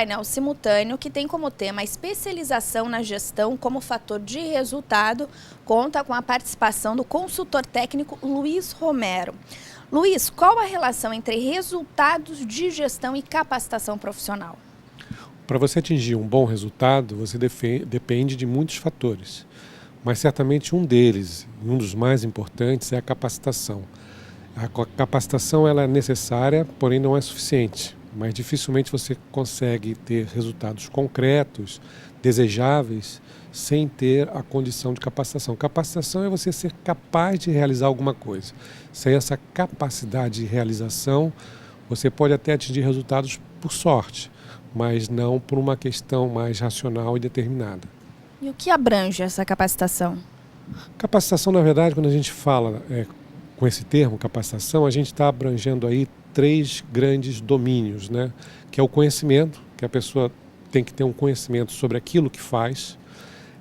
painel simultâneo que tem como tema a especialização na gestão como fator de resultado, conta com a participação do consultor técnico Luiz Romero. Luiz, qual a relação entre resultados de gestão e capacitação profissional? Para você atingir um bom resultado, você depende de muitos fatores, mas certamente um deles, um dos mais importantes, é a capacitação. A capacitação ela é necessária, porém não é suficiente, mas dificilmente você consegue ter resultados concretos, desejáveis, sem ter a condição de capacitação. Capacitação é você ser capaz de realizar alguma coisa. Sem essa capacidade de realização, você pode até atingir resultados por sorte, mas não por uma questão mais racional e determinada. E o que abrange essa capacitação? Capacitação, na verdade, quando a gente fala com esse termo, capacitação, a gente está abrangendo aí 3 grandes domínios, né? Que é o conhecimento, que a pessoa tem que ter um conhecimento sobre aquilo que faz,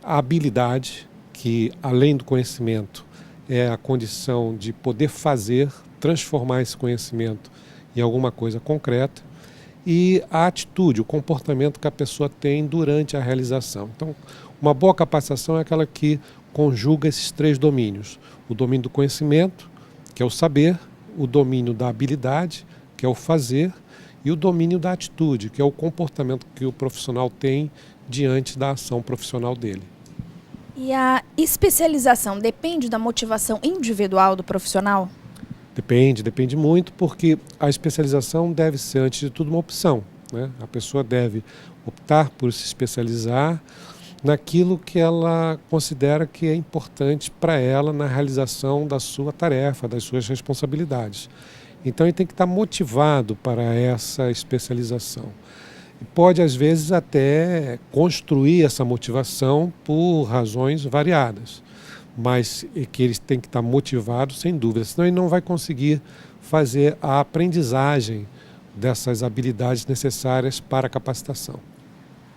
a habilidade, que além do conhecimento é a condição de poder fazer, transformar esse conhecimento em alguma coisa concreta, e a atitude, o comportamento que a pessoa tem durante a realização. Então, uma boa capacitação é aquela que conjuga esses 3 domínios. O domínio do conhecimento, que é o saber, o domínio da habilidade, que é o fazer, e o domínio da atitude, que é o comportamento que o profissional tem diante da ação profissional dele. E a especialização depende da motivação individual do profissional? Depende muito, porque a especialização deve ser, antes de tudo, uma opção, né? A pessoa deve optar por se especializar naquilo que ela considera que é importante para ela na realização da sua tarefa, das suas responsabilidades. Então ele tem que estar motivado para essa especialização. E pode, às vezes, até construir essa motivação por razões variadas, mas que ele tem que estar motivado, sem dúvida, senão ele não vai conseguir fazer a aprendizagem dessas habilidades necessárias para a capacitação.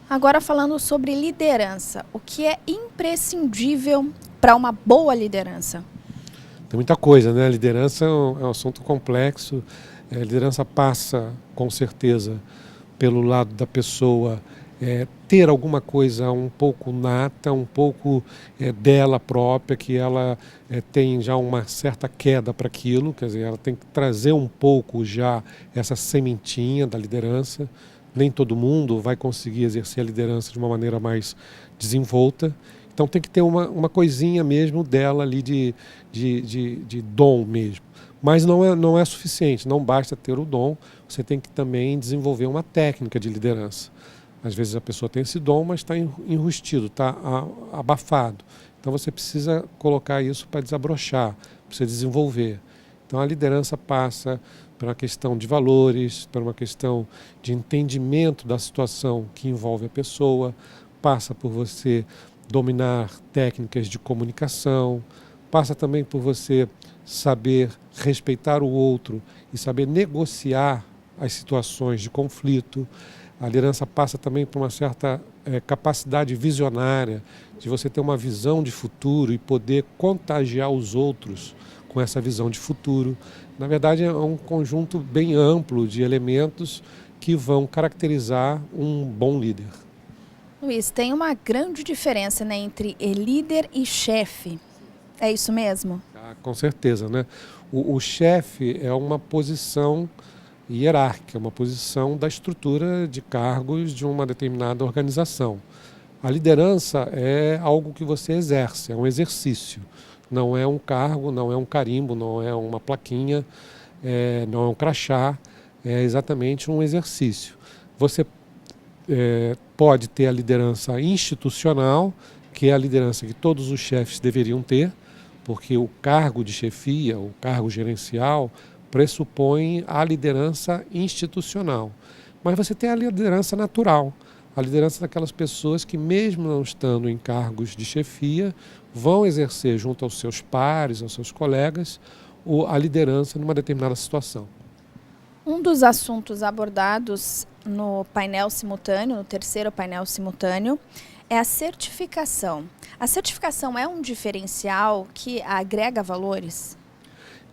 Agora falando sobre liderança, o que é imprescindível para uma boa liderança? Tem muita coisa, né? Liderança é um assunto complexo. A liderança passa, com certeza, pelo lado da pessoa ter alguma coisa um pouco nata, um pouco dela própria, que ela tem já uma certa queda para aquilo, quer dizer, ela tem que trazer um pouco já essa sementinha da liderança. Nem todo mundo vai conseguir exercer a liderança de uma maneira mais desenvolta. Então tem que ter uma coisinha mesmo dela ali de dom mesmo. Mas não é suficiente, não basta ter o dom, você tem que também desenvolver uma técnica de liderança. Às vezes a pessoa tem esse dom, mas está enrustido, está abafado. Então você precisa colocar isso para desabrochar, para você desenvolver. Então a liderança passa por uma questão de valores, por uma questão de entendimento da situação que envolve a pessoa, passa por você dominar técnicas de comunicação, passa também por você saber respeitar o outro e saber negociar as situações de conflito. A liderança passa também por uma certa capacidade visionária, de você ter uma visão de futuro e poder contagiar os outros com essa visão de futuro. Na verdade, é um conjunto bem amplo de elementos que vão caracterizar um bom líder. Luiz, tem uma grande diferença, né, entre líder e chefe. É isso mesmo? Com certeza, né? O chefe é uma posição hierárquica, uma posição da estrutura de cargos de uma determinada organização. A liderança é algo que você exerce, é um exercício. Não é um cargo, não é um carimbo, não é uma plaquinha, não é um crachá, é exatamente um exercício. Você pode ter a liderança institucional, que é a liderança que todos os chefes deveriam ter, porque o cargo de chefia, o cargo gerencial, pressupõe a liderança institucional. Mas você tem a liderança natural, a liderança daquelas pessoas que, mesmo não estando em cargos de chefia, vão exercer junto aos seus pares, aos seus colegas, a liderança numa determinada situação. Um dos assuntos abordados no painel simultâneo, no terceiro painel simultâneo, é a certificação. A certificação é um diferencial que agrega valores?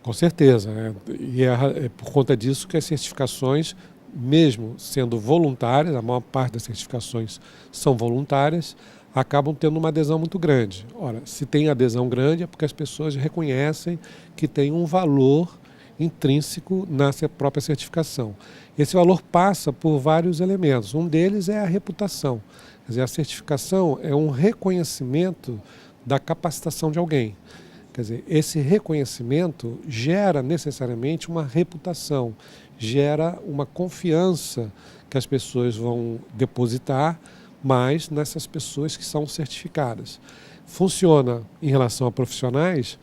Com certeza, e é por conta disso que as certificações mesmo sendo voluntárias, a maior parte das certificações são voluntárias, acabam tendo uma adesão muito grande. Ora, se tem adesão grande é porque as pessoas reconhecem que tem um valor intrínseco na própria certificação. Esse valor passa por vários elementos. Um deles é a reputação. Quer dizer, a certificação é um reconhecimento da capacitação de alguém. Quer dizer, esse reconhecimento gera necessariamente uma reputação, gera uma confiança que as pessoas vão depositar mais nessas pessoas que são certificadas. Funciona em relação a profissionais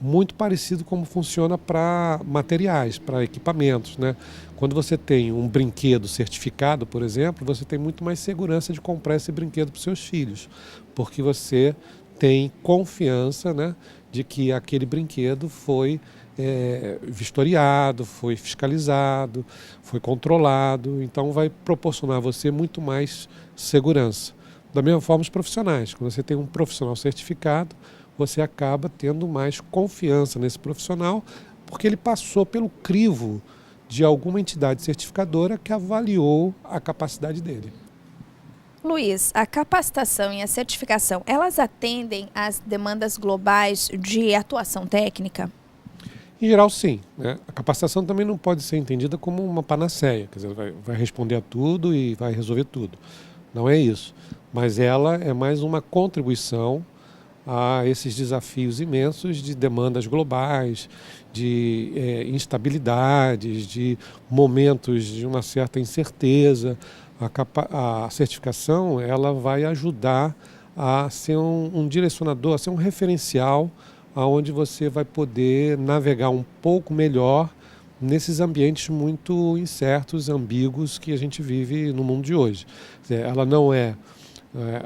muito parecido como funciona para materiais, para equipamentos, né? Quando você tem um brinquedo certificado, por exemplo, você tem muito mais segurança de comprar esse brinquedo para os seus filhos, porque você tem confiança, né, de que aquele brinquedo foi vistoriado, foi fiscalizado, foi controlado, então vai proporcionar a você muito mais segurança. Da mesma forma os profissionais, quando você tem um profissional certificado, você acaba tendo mais confiança nesse profissional, porque ele passou pelo crivo de alguma entidade certificadora que avaliou a capacidade dele. Luiz, a capacitação e a certificação, elas atendem às demandas globais de atuação técnica? Em geral, sim, né? A capacitação também não pode ser entendida como uma panaceia, quer dizer, vai responder a tudo e vai resolver tudo. Não é isso. Mas ela é mais uma contribuição a esses desafios imensos de demandas globais, de instabilidades, de momentos de uma certa incerteza. A certificação ela vai ajudar a ser um direcionador, a ser um referencial aonde você vai poder navegar um pouco melhor nesses ambientes muito incertos, ambíguos que a gente vive no mundo de hoje. Ela não é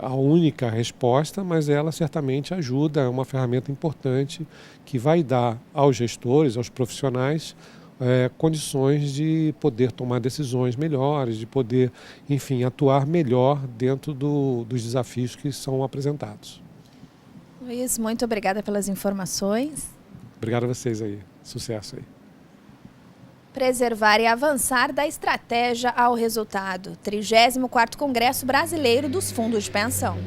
a única resposta, mas ela certamente ajuda, é uma ferramenta importante que vai dar aos gestores, aos profissionais, condições de poder tomar decisões melhores, de poder, enfim, atuar melhor dentro dos desafios que são apresentados. Luiz, muito obrigada pelas informações. Obrigado a vocês aí. Sucesso aí. Preservar e avançar da estratégia ao resultado. 34º Congresso Brasileiro dos Fundos de Pensão.